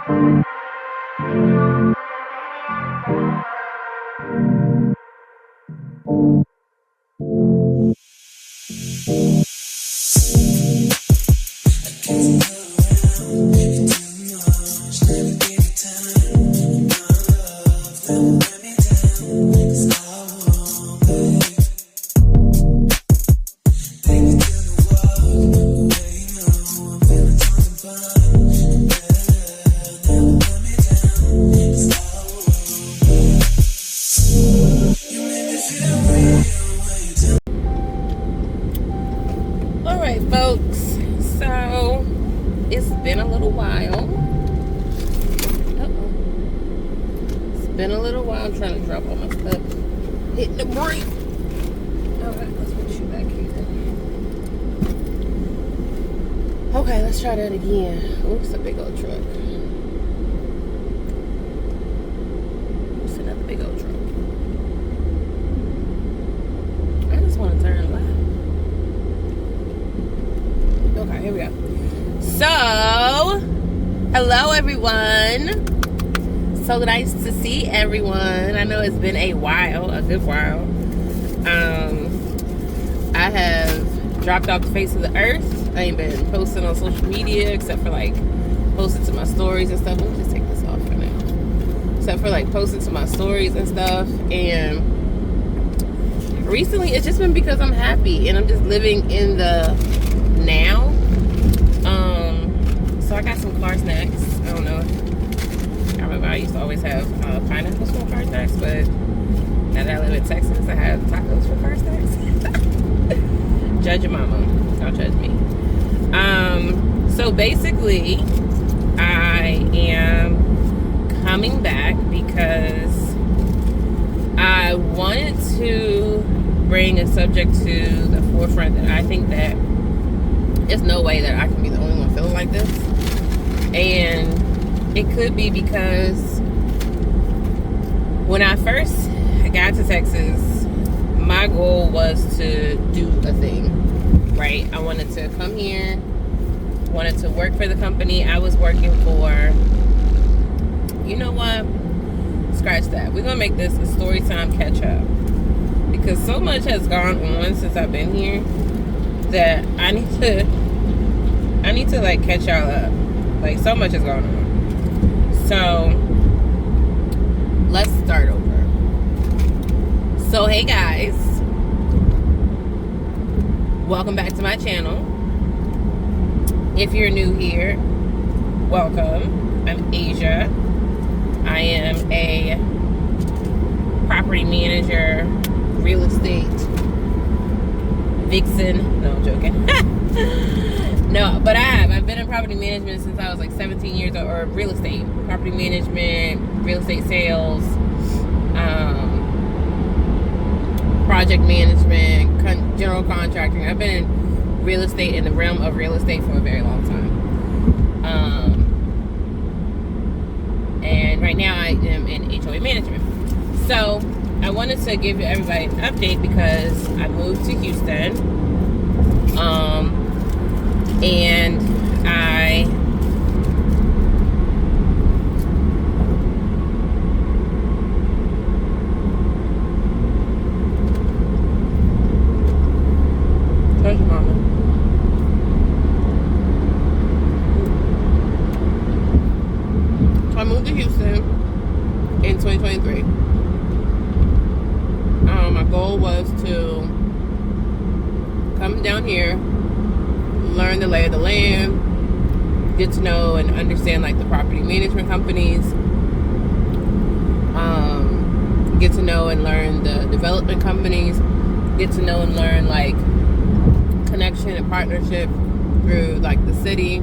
Alright folks, so it's been a little while. It's been a little while. I'm trying to drop all my stuff. Hitting the brake. Alright, let's put you back here. Okay, let's try that again. Oops, a big old truck. Oops, another big old truck. I just want to turn left. Okay, here we go. So, hello everyone. So nice to see everyone. I know it's been a while, a good while. I have dropped off the face of the earth. I ain't been posting on social media except for like posting to my stories and stuff. Let me just take this off for now. Except for like posting to my stories and stuff. And recently it's just been because I'm happy and I'm just living in the now. So I got some car snacks. I don't know. I remember I used to always have pineapples for car snacks, but now that I live in Texas, I have tacos for car snacks. Judge your mama. Don't judge me. So basically, I am coming back because I wanted to bring a subject to the forefront that I think that there's no way that I can be the only one feeling like this. And it could be because when I first got to Texas, my goal was to do a thing, right? I wanted to come here, wanted to work for the company I was working for. You know what? Scratch that. We're gonna make this a story time catch up because so much has gone on since I've been here that I need to like catch y'all up. Like so much has gone on. So let's start over. So hey guys, welcome back to my channel. If you're new here, welcome. I'm Asia. I am a property manager, real estate vixen. No, I'm joking. No, but I've been in property management since I was like 17 years old, or real estate, property management, real estate sales, project management, general contracting. I've been in real estate, in the realm of real estate for a very long time. And right now I am in HOA management. So I wanted to give everybody an update because I moved to Houston. And I Thank you, Mama. So I moved to Houston in 2023. My goal was to come down here, learn the lay of the land, get to know and understand like the property management companies, get to know and learn the development companies, get to know and learn like connection and partnership through like the city.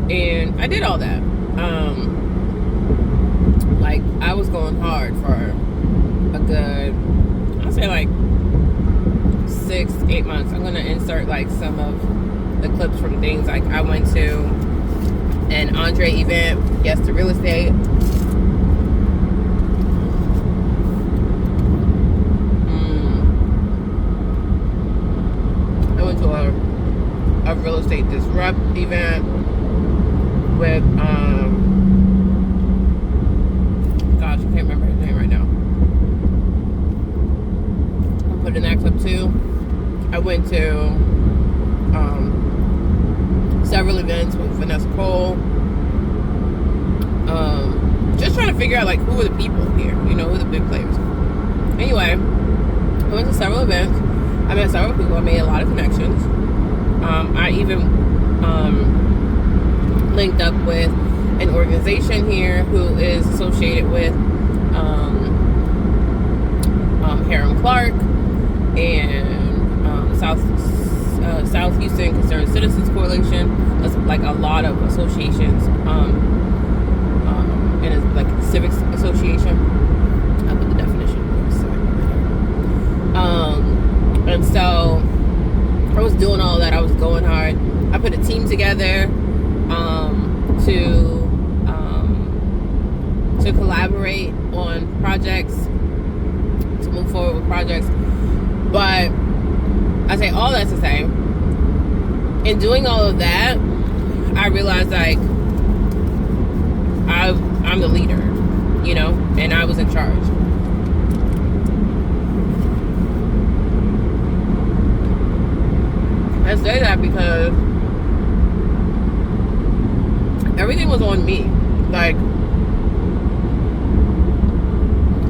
And I did all that. Like I was going hard for a good, I'll say like 6-8 months. I'm gonna insert like some of the clips from things like I went to an Andre event, yes to real estate. I went to a real estate disrupt event with Vanessa Cole. Just trying to figure out like who are the people here, you know, who are the big players. Anyway, I went to several events. I met several people. I made a lot of connections. I even linked up with an organization here who is associated with Harem Clark and South Houston Concerned Citizens Coalition. There's like a lot of associations, and it's like a civics association. I'll put the definition of civic over here. And so I was doing all that. I was going hard. I put a team together to collaborate on projects, to move forward with projects. But I say all that to say, in doing all of that, I realized like I'm the leader, you know, and I was in charge. I say that because everything was on me. Like,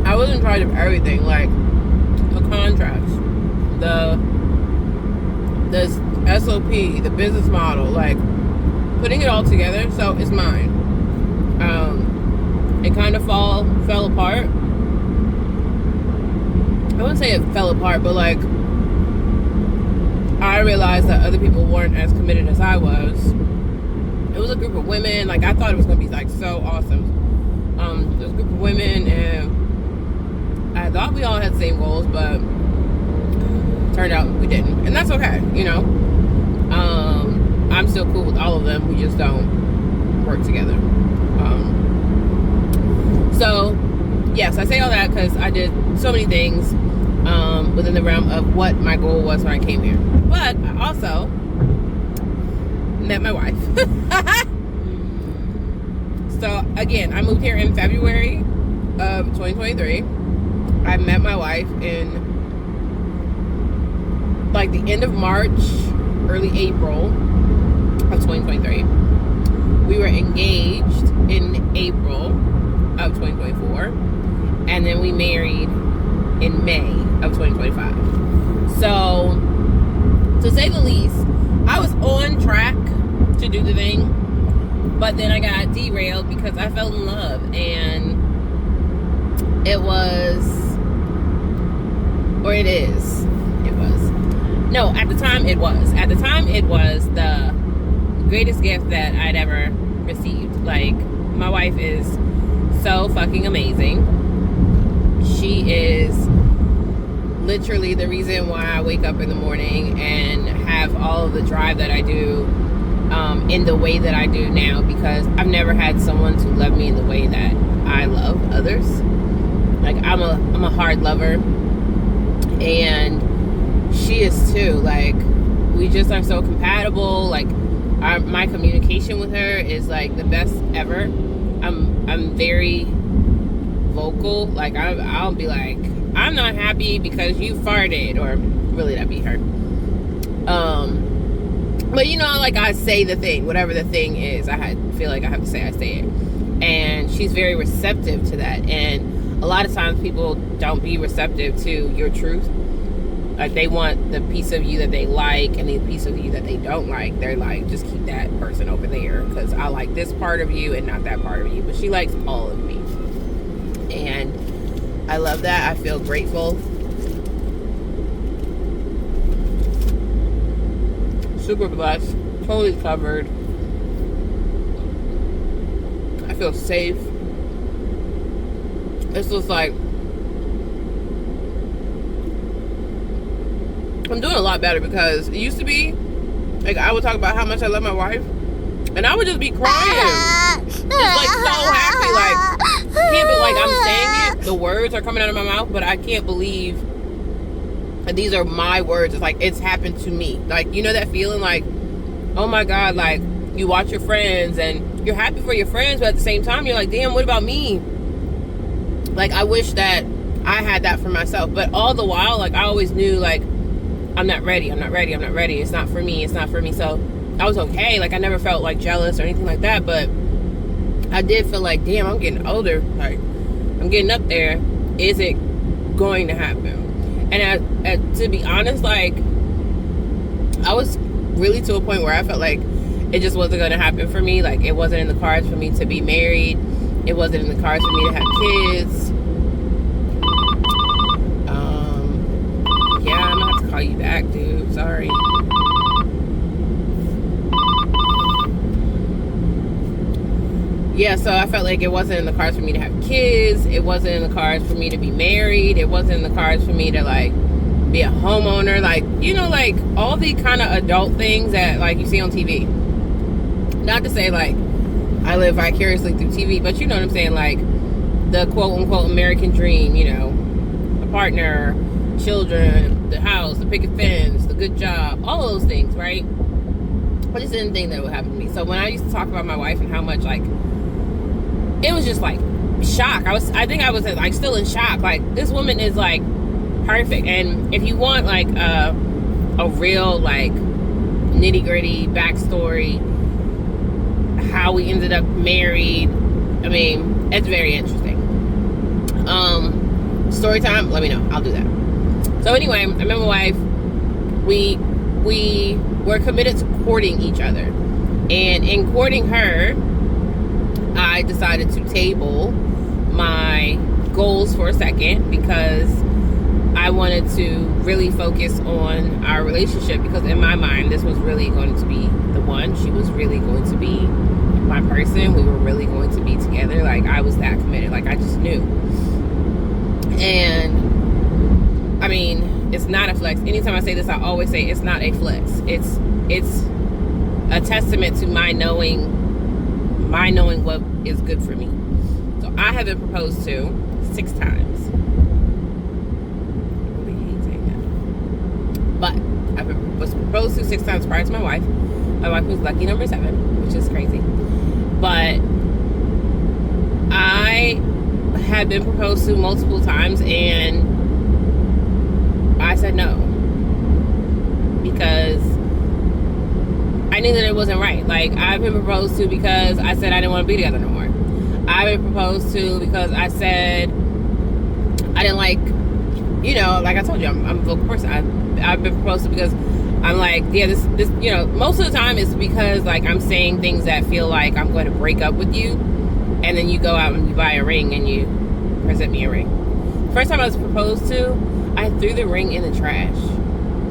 I was in charge of everything, like the contracts, the SOP, the business model, like putting it all together. So it's mine. It kind of fell apart. I wouldn't say it fell apart, but like I realized that other people weren't as committed as I was. It was a group of women. Like, I thought it was going to be like so awesome. There was a group of women, and I thought we all had the same goals, but turned out we didn't, and that's okay, you know. I'm still cool with all of them. We just don't work together. So yes, I say all that because I did so many things within the realm of what my goal was when I came here. But I also met my wife. So again, I moved here in February of 2023. I met my wife in like the end of March, early April of 2023. We were engaged in April of 2024, and then we married in May of 2025. So, to say the least, I was on track to do the thing, but then I got derailed because I fell in love, and it was the greatest gift that I'd ever received. Like, my wife is so fucking amazing. She is literally the reason why I wake up in the morning and have all of the drive that I do in the way that I do now, because I've never had someone to love me in the way that I love others. Like, I'm a hard lover, and she is too. Like, we just are so compatible. Like, my communication with her is like the best ever. I'm very vocal. Like, I'll be like, I'm not happy because you farted, or really that'd be her. But you know, like, I say the thing, whatever the thing is, feel like I have to say it. And she's very receptive to that. And a lot of times people don't be receptive to your truth. Like, they want the piece of you that they like, and the piece of you that they don't like, they're like, just keep that person over there, because I like this part of you and not that part of you. But she likes all of me, and I love that. I feel grateful. Super blessed. Totally covered. I feel safe. It's just like, I'm doing a lot better, because it used to be like I would talk about how much I love my wife, and I would just be crying, just like so happy, like can't be like I'm saying it, the words are coming out of my mouth, but I can't believe that these are my words. It's like it's happened to me. Like, you know that feeling, like, oh my God, like you watch your friends and you're happy for your friends, but at the same time you're like, damn, what about me? Like, I wish that I had that for myself, but all the while, like, I always knew, like, I'm not ready. It's not for me. So I was okay. Like, I never felt like jealous or anything like that, but I did feel like, damn, I'm getting older. Like, I'm getting up there. Is it going to happen? And to be honest, like, I was really to a point where I felt like it just wasn't going to happen for me. Like, it wasn't in the cards for me to be married. It wasn't in the cards for me to have kids. Yeah, I'm gonna have to call you back, dude. Sorry. Yeah, so I felt like it wasn't in the cards for me to have kids. It wasn't in the cards for me to be married. It wasn't in the cards for me to, like, be a homeowner. Like, you know, like, all the kind of adult things that, like, you see on TV. Not to say, like, I live vicariously through TV, but you know what I'm saying? Like, the quote-unquote American dream, you know, a partner, children, the house, the picket fence, the good job, all those things, right? I just didn't think that would happen to me. So when I used to talk about my wife and how much, like, it was just like shock. I think I was like still in shock. Like, this woman is like perfect. And if you want like a real like nitty gritty backstory, how we ended up married, I mean, it's very interesting. Story time, let me know. I'll do that. So anyway, I met my wife. We were committed to courting each other. And in courting her, I decided to table my goals for a second because I wanted to really focus on our relationship, because in my mind, this was really going to be the one. She was really going to be my person. We were really going to be together. Like, I was that committed. Like, I just knew. And I mean, it's not a flex. Anytime I say this, I always say it's not a flex. It's a testament to my knowing what is good for me. So I have been proposed to 6 times. I really hate saying that. But I was proposed to 6 times prior to my wife. My wife was lucky number 7, which is crazy. But I had been proposed to multiple times, and I said no, because I knew that it wasn't right. Like, I've been proposed to because I said I didn't want to be together no more. I've been proposed to because I said I didn't like, you know, like I told you, I'm a vocal person. I've been proposed to because I'm like, yeah, this, you know, most of the time it's because, like, I'm saying things that feel like I'm going to break up with you, and then you go out and you buy a ring and you present me a ring. First time I was proposed to, I threw the ring in the trash.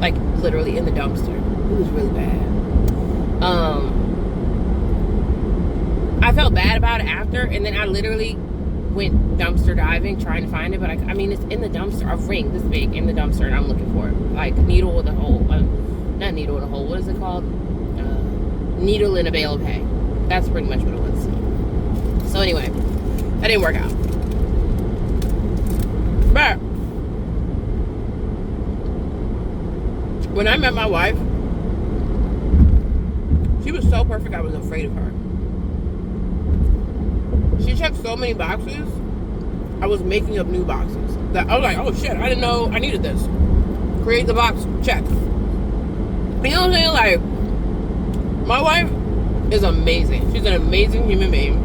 Like, literally in the dumpster. It was really bad. I felt bad about it after, and then I literally went dumpster diving trying to find it, but I mean, it's in the dumpster. A ring this big in the dumpster, and I'm looking for it. Like, needle with a hole. Not needle with a hole. What is it called? Needle in a bale of hay. That's pretty much what it was. So anyway, that didn't work out. But when I met my wife, she was so perfect, I was afraid of her. She checked so many boxes, I was making up new boxes. That I was like, oh shit, I didn't know I needed this. Create the box, check. You know what I'm saying? Like, my wife is amazing. She's an amazing human being.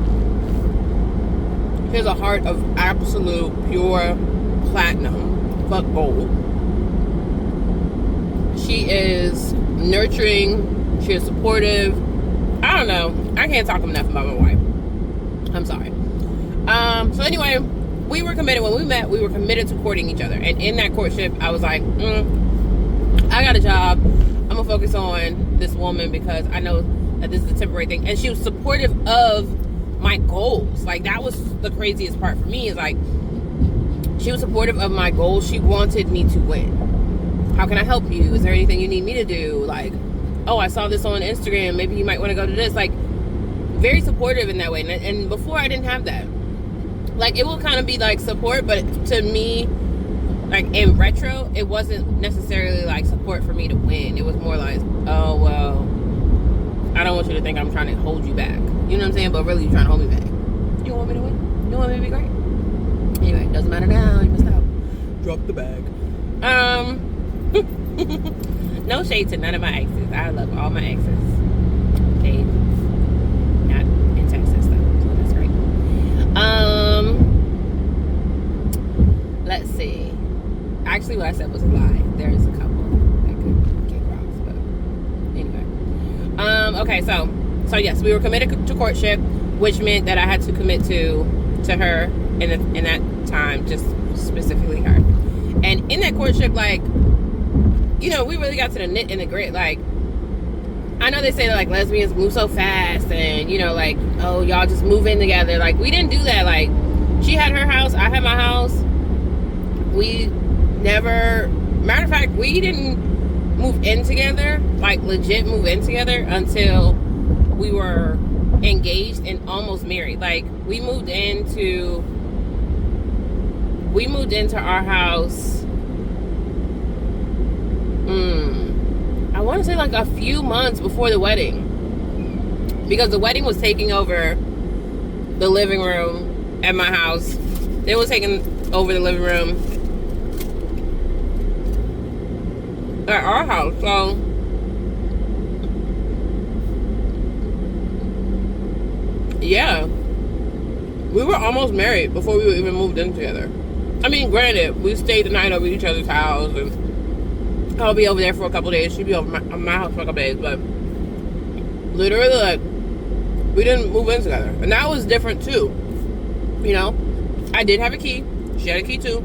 She has a heart of absolute pure platinum, but gold. She is nurturing. She is supportive. I don't know. I can't talk enough about my wife. I'm sorry. So anyway, we were committed. When we met, we were committed to courting each other. And in that courtship, I was like, I got a job. I'm going to focus on this woman because I know that this is a temporary thing. And she was supportive of my goals. Like, that was the craziest part for me, is like, she was supportive of my goals. She wanted me to win. How can I help you? Is there anything you need me to do? Like, oh, I saw this on Instagram. Maybe you might want to go to this. Like, very supportive in that way. And before, I didn't have that. Like, it will kind of be like support, but to me, like, in retro, it wasn't necessarily like support for me to win. It was more like, oh, well, I don't want you to think I'm trying to hold you back. You know what I'm saying? But really, you're trying to hold me back. You want me to win? You want me to be great? Anyway, doesn't matter now. You missed out. Drop the bag. No shade to none of my exes. I love all my exes. They not in Texas though, so that's great. Let's see. Actually, what I said was a lie. There is a couple that could get crossed, but anyway. Okay, so yes, we were committed to courtship, which meant that I had to commit to her in that time, just specifically her. And in that courtship, like, you know, we really got to the nit and the grit. Like, I know they say that, like, lesbians move so fast and, you know, like, oh, y'all just move in together. Like, we didn't do that. Like, she had her house, I had my house. We never, matter of fact, we didn't move in together, like legit move in together, until we were engaged and almost married. Like, we moved into our house, I want to say like a few months before the wedding, because the wedding was taking over the living room at my house. It was taking over the living room at our house. So yeah, we were almost married before we even moved in together. I mean, granted, we stayed the night over each other's house, and I'll be over there for a couple days. She'd be over my house for a couple days, but literally, like, we didn't move in together. And that was different too. You know, I did have a key. She had a key too.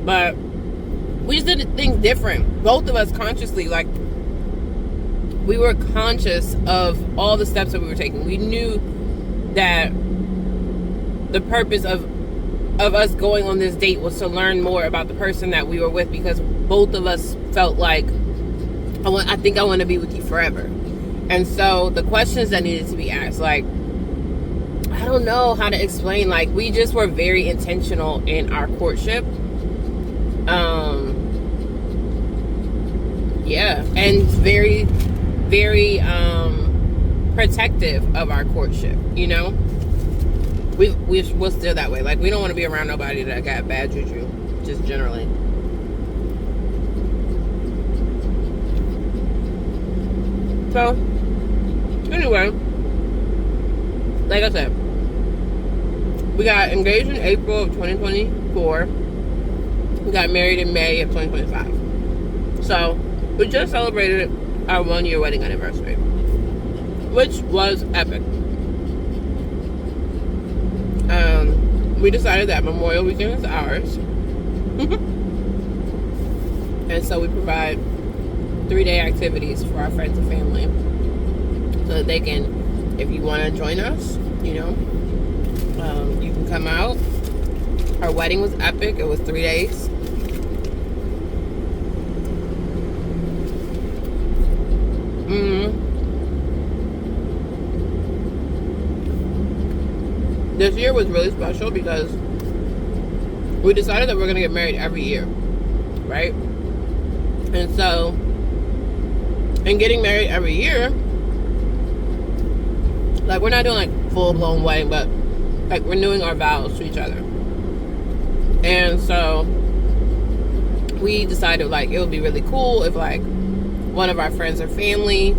But we just did things different. Both of us consciously, like, we were conscious of all the steps that we were taking. We knew that the purpose of us going on this date was to learn more about the person that we were with, because both of us felt like, I think I want to be with you forever. And so the questions that needed to be asked, like, I don't know how to explain, like, we just were very intentional in our courtship. Yeah, and very, very protective of our courtship, you know? We're still that way. Like, we don't want to be around nobody that got bad juju, just generally. So, anyway, like I said, we got engaged in April of 2024. We got married in May of 2025. So, we just celebrated our 1-year wedding anniversary, which was epic. We decided that Memorial Weekend is ours. And so we provide 3-day activities for our friends and family, so that they can, if you want to join us, you know, you can come out. Our wedding was epic. It was 3 days. This year was really special because we decided that we're going to get married every year, right? And so, in getting married every year, like, we're not doing like full-blown wedding, but like renewing our vows to each other. And so we decided, like, it would be really cool if, like, one of our friends or family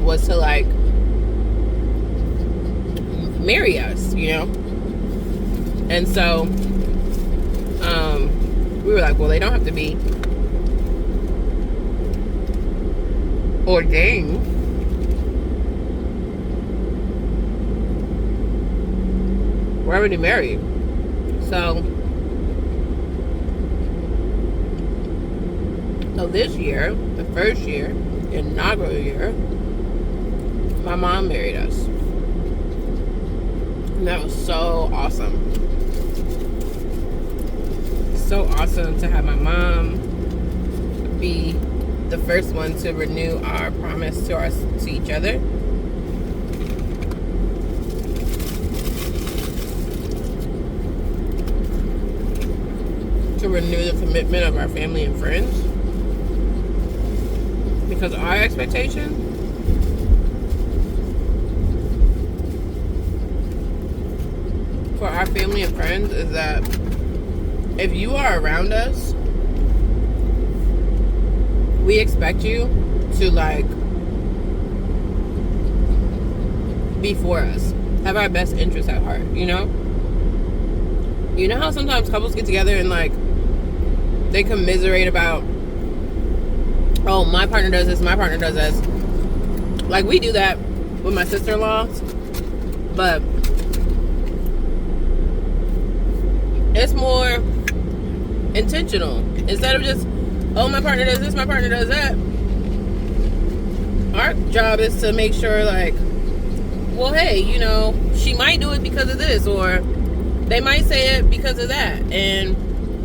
was to, like, marry us, you know? And so we were like, well, they don't have to be ordained. We're already married. So this year, the first year, inaugural year, my mom married us. And that was so awesome. So awesome to have my mom be the first one to renew our promise to each other. To renew the commitment of our family and friends. Because our expectation for our family and friends is that if you are around us, we expect you to, like, before us, have our best interests at heart, you know? You know how sometimes couples get together and like they commiserate about, oh, my partner does this, my partner does this. Like we do that with my sister-in-laws, but it's more intentional. Instead of just, oh, my partner does this, my partner does that. Our job is to make sure, like, well, hey, you know, she might do it because of this, or they might say it because of that, and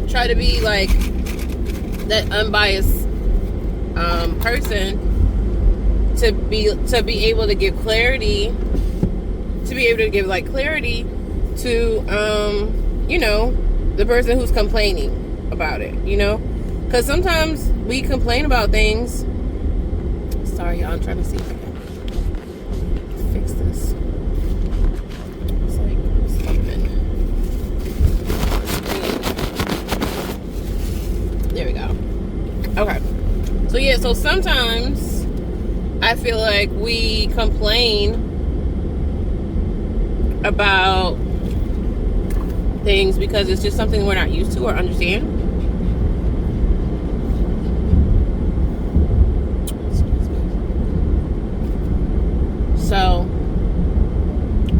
try to be like that unbiased person to be able to give clarity, to be able to give like clarity to you know, the person who's complaining about it, you know, because sometimes we complain about things. Sorry, y'all, I'm trying to see if I can fix this. It's like something. There we go. Okay. So yeah, so sometimes I feel like we complain about things because it's just something we're not used to or understand. So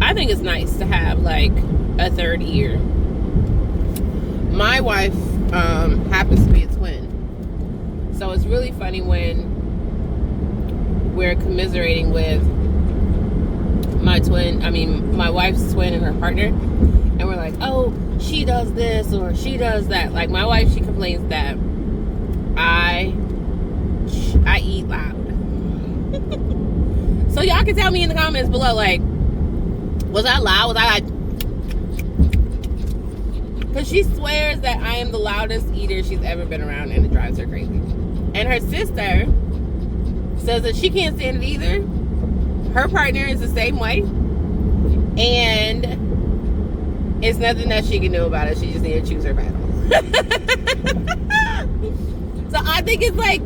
I think it's nice to have like a third ear. My wife happens to be a twin, so it's really funny when we're commiserating with my wife's twin and her partner, and we're like, oh, she does this or she does that. Like my wife, she complains that I eat loud. So y'all can tell me in the comments below, like, was I loud? Was I like, because she swears that I am the loudest eater she's ever been around, and it drives her crazy. And her sister says that she can't stand it either. Her partner is the same way, and it's nothing that she can do about it. She just needs to choose her battle. So I think it's like,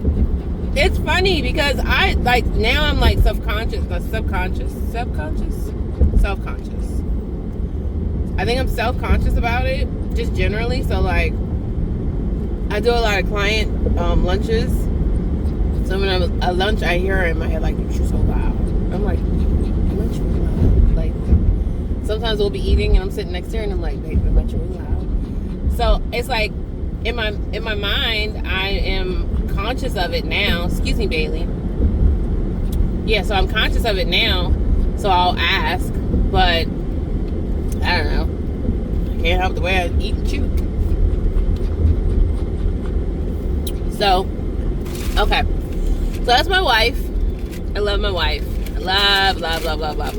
it's funny because I like, now I'm like self-conscious. I think I'm self-conscious about it, just generally. So like, I do a lot of client lunches. So when I'm at lunch, I hear her in my head like, you're so loud. I'm like, am I truly loud? Like, sometimes we'll be eating and I'm sitting next to her and I'm like, babe, am I truly loud? So it's like, in my mind, I am conscious of it now. Excuse me, Bailey. Yeah, so I'm conscious of it now. So I'll ask, but I don't know. I can't help the way I eat and chew. So, okay. So that's my wife. I love my wife. I love my wife.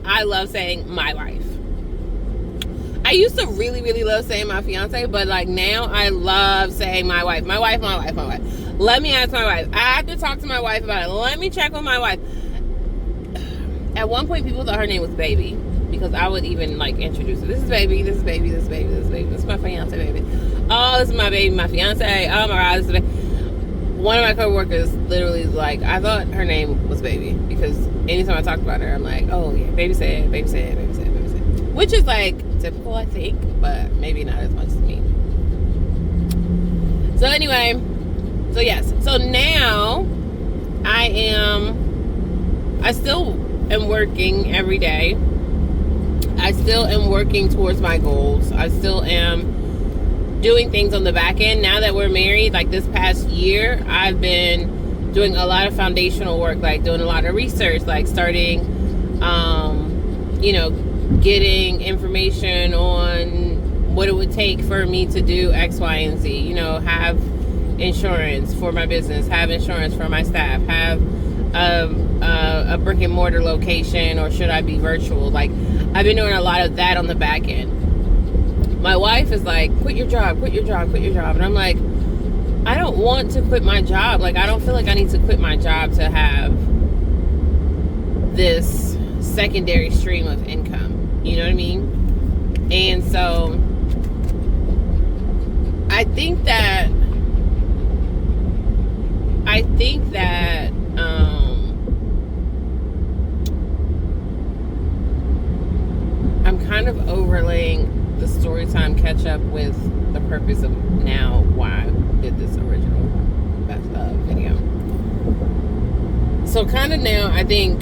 I love saying my wife. I used to really, really love saying my fiance, but like now I love saying my wife. My wife. Let me ask my wife. I have to talk to my wife about it. Let me check with my wife. At one point, people thought her name was Baby because I would even like introduce her. This is Baby. This is Baby. This is Baby. This is Baby. This is my fiance, baby. Oh, this is my baby, my fiance. Oh my God, this is baby. One of my coworkers literally like, I thought her name was Baby because anytime I talked about her, I'm like, oh yeah, baby said, baby said, baby said, baby said. Which is like typical, I think, but maybe not as much as me. So anyway, so yes, so now I still am working every day. I still am working towards my goals. I still am doing things on the back end. Now that we're married, like this past year, I've been doing a lot of foundational work, like doing a lot of research, like starting, getting information on what it would take for me to do X, Y, and Z. Have insurance for my business, have insurance for my staff, have a brick and mortar location, or should I be virtual? Like, I've been doing a lot of that on the back end. My wife is like, quit your job. And I'm like, I don't want to quit my job. Like, I don't feel like I need to quit my job to have this secondary stream of income. You know what I mean? And so I think that kind of overlaying the story time catch up with the purpose of now why I did this original video. So kind of now, I think,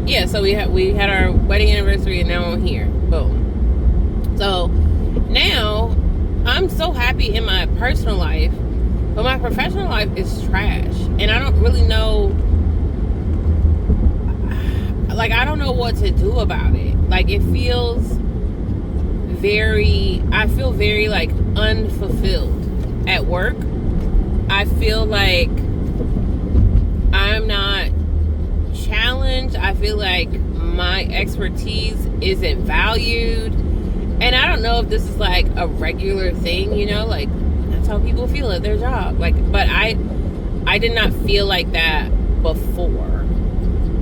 yeah, so we had our wedding anniversary, and now I'm here. Boom. So now I'm so happy in my personal life, but my professional life is trash, and I don't really know, like, I don't know what to do about it. Like, it feels I feel very like unfulfilled at work. I feel like I'm not challenged. I feel like my expertise isn't valued. And I don't know if this is like a regular thing, you know, like that's how people feel at their job. Like, but I did not feel like that before.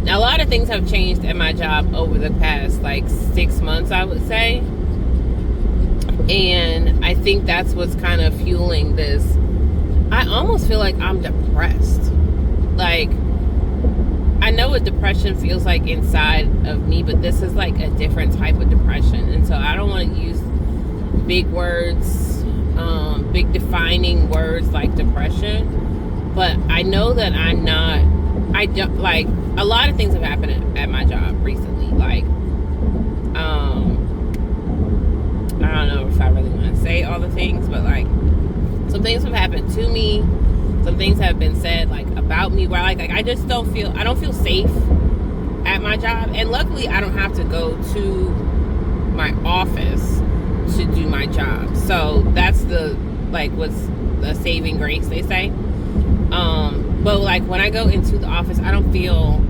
Now, a lot of things have changed at my job over the past like 6 months, I would say. And I think that's what's kind of fueling this. I almost feel like I'm depressed. Like, I know what depression feels like inside of me, but this is like a different type of depression. And so I don't want to use big words, big defining words like depression. But I know that I don't, like, a lot of things have happened at my job recently. Like, I don't know if I really want to say all the things, but like, some things have happened to me. Some things have been said like about me where like I just don't feel safe at my job. And luckily I don't have to go to my office to do my job. So that's what's the saving grace, they say. But like when I go into the office, I don't feel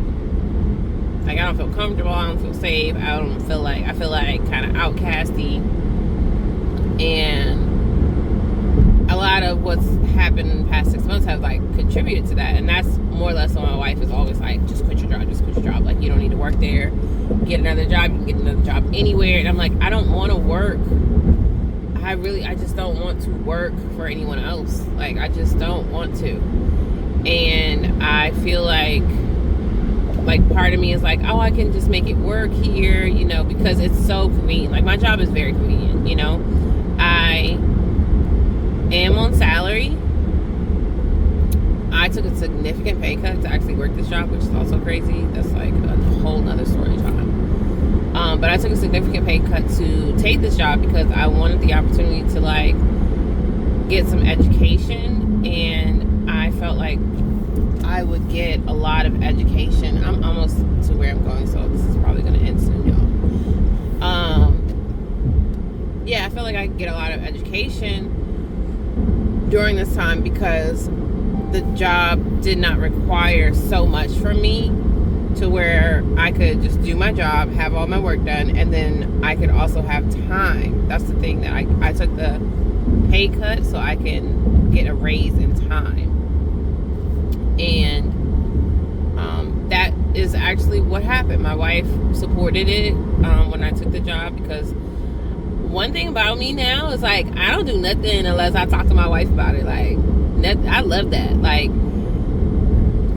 comfortable. I don't feel safe. I feel like kind of outcasty. And a lot of what's happened in the past 6 months have like contributed to that. And that's more or less what my wife is always like, just quit your job. Like, you don't need to work there. Get another job. You can get another job anywhere. And I'm like, I don't want to work. I just don't want to work for anyone else. Like, I just don't want to. And I feel like part of me is like, oh, I can just make it work here, you know, because it's so convenient. Like, my job is very convenient, you know. I am on salary. I took a significant pay cut to actually work this job, which is also crazy. That's like a whole nother story time. But I took a significant pay cut to take this job because I wanted the opportunity to like get some education, and I felt like I would get a lot of education. I'm almost to where I'm going, so this is probably going to end soon, y'all. Yeah, I feel like I could get a lot of education during this time because the job did not require so much from me to where I could just do my job, have all my work done, and then I could also have time. That's the thing, that I took the pay cut so I can get a raise in time. And that is actually what happened. My wife supported it when I took the job, because one thing about me now is like, I don't do nothing unless I talk to my wife about it. Like, I love that. Like,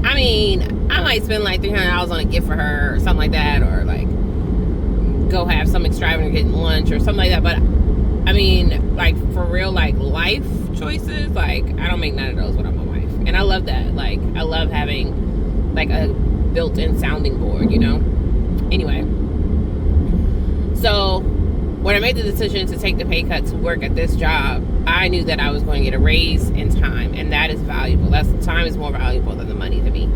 I mean, I might spend like $300 on a gift for her or something like that, or like go have some extravagant lunch or something like that. But I mean, like, for real, like life choices, like I don't make none of those when I'm my wife. And I love that. Like, I love having like a built-in sounding board, you know. Anyway, so when I made the decision to take the pay cut to work at this job, I knew that I was going to get a raise in time, and that is valuable. Time is more valuable than the money to me.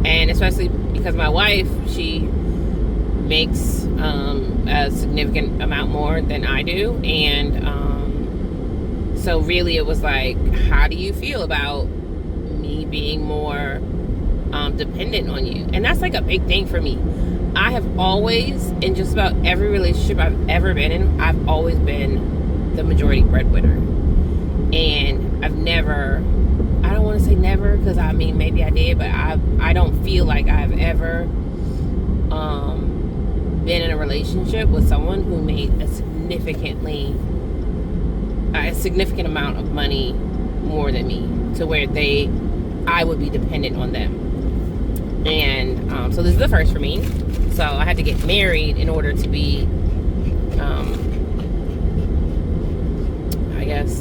And especially because my wife, she makes a significant amount more than I do. And so really it was like, how do you feel about me being more dependent on you? And that's like a big thing for me. I have always, in just about every relationship I've ever been in, I've always been the majority breadwinner. And I've never, I don't want to say never, because I mean, maybe I did, but I don't feel like I've ever been in a relationship with someone who made a significant amount of money more than me, to where I would be dependent on them. And so this is the first for me. So I had to get married in order to be I guess,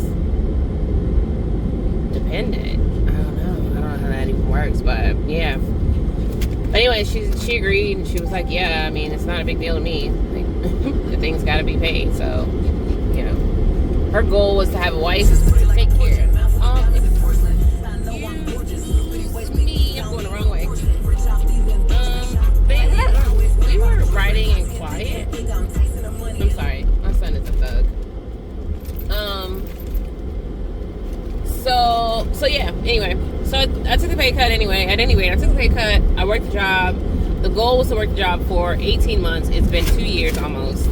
dependent. I don't know how that even works, but yeah. But anyway, she agreed, and she was like, yeah, I mean, it's not a big deal to me. Like, the thing's got to be paid, so, you know. Her goal was to have a wife to take care of. Me, I'm going the wrong way. We were riding in quiet. I'm sorry, my son is a thug. So yeah, anyway. So I took the pay cut anyway. At any rate, I took the pay cut. I worked the job. The goal was to work the job for 18 months. It's been 2 years almost.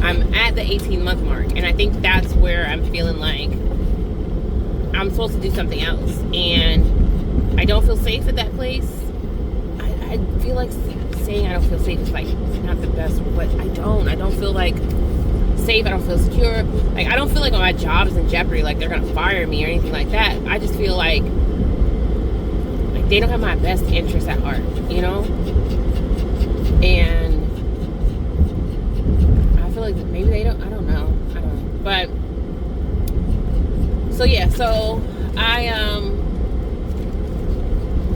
I'm at the 18-month mark. And I think that's where I'm feeling like I'm supposed to do something else. And I don't feel safe at that place. I feel like saying I don't feel safe is like not the best, but I don't feel like safe. I don't feel secure. Like, I don't feel like my job is in jeopardy, like they're gonna fire me or anything like that. I just feel like they don't have my best interest at heart, you know? And I feel like maybe they don't, I don't know. But so yeah, so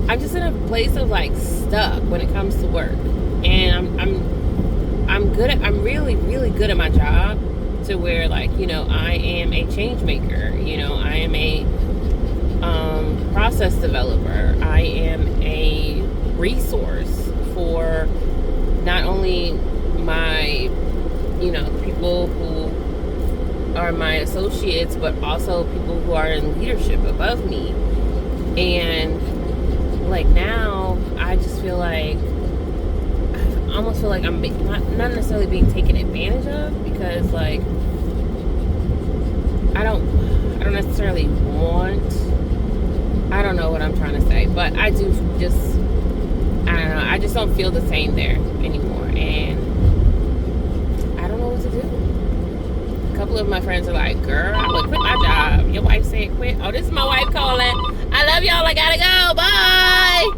I'm just in a place of like stuck when it comes to work. And I'm really, really good at my job, to where, like, you know, I am a change maker. You know, I am a process developer. I am a resource for not only my, you know, people who are my associates, but also people who are in leadership above me. And like now, I just feel like I almost feel like I'm not necessarily being taken advantage of, because like I don't necessarily want, I don't know what I'm trying to say, but I do just, I don't know, I just don't feel the same there anymore, and I don't know what to do. A couple of my friends are like, girl, I would quit my job. Your wife said quit. Oh, this is my wife calling. I love y'all. I gotta go. Bye.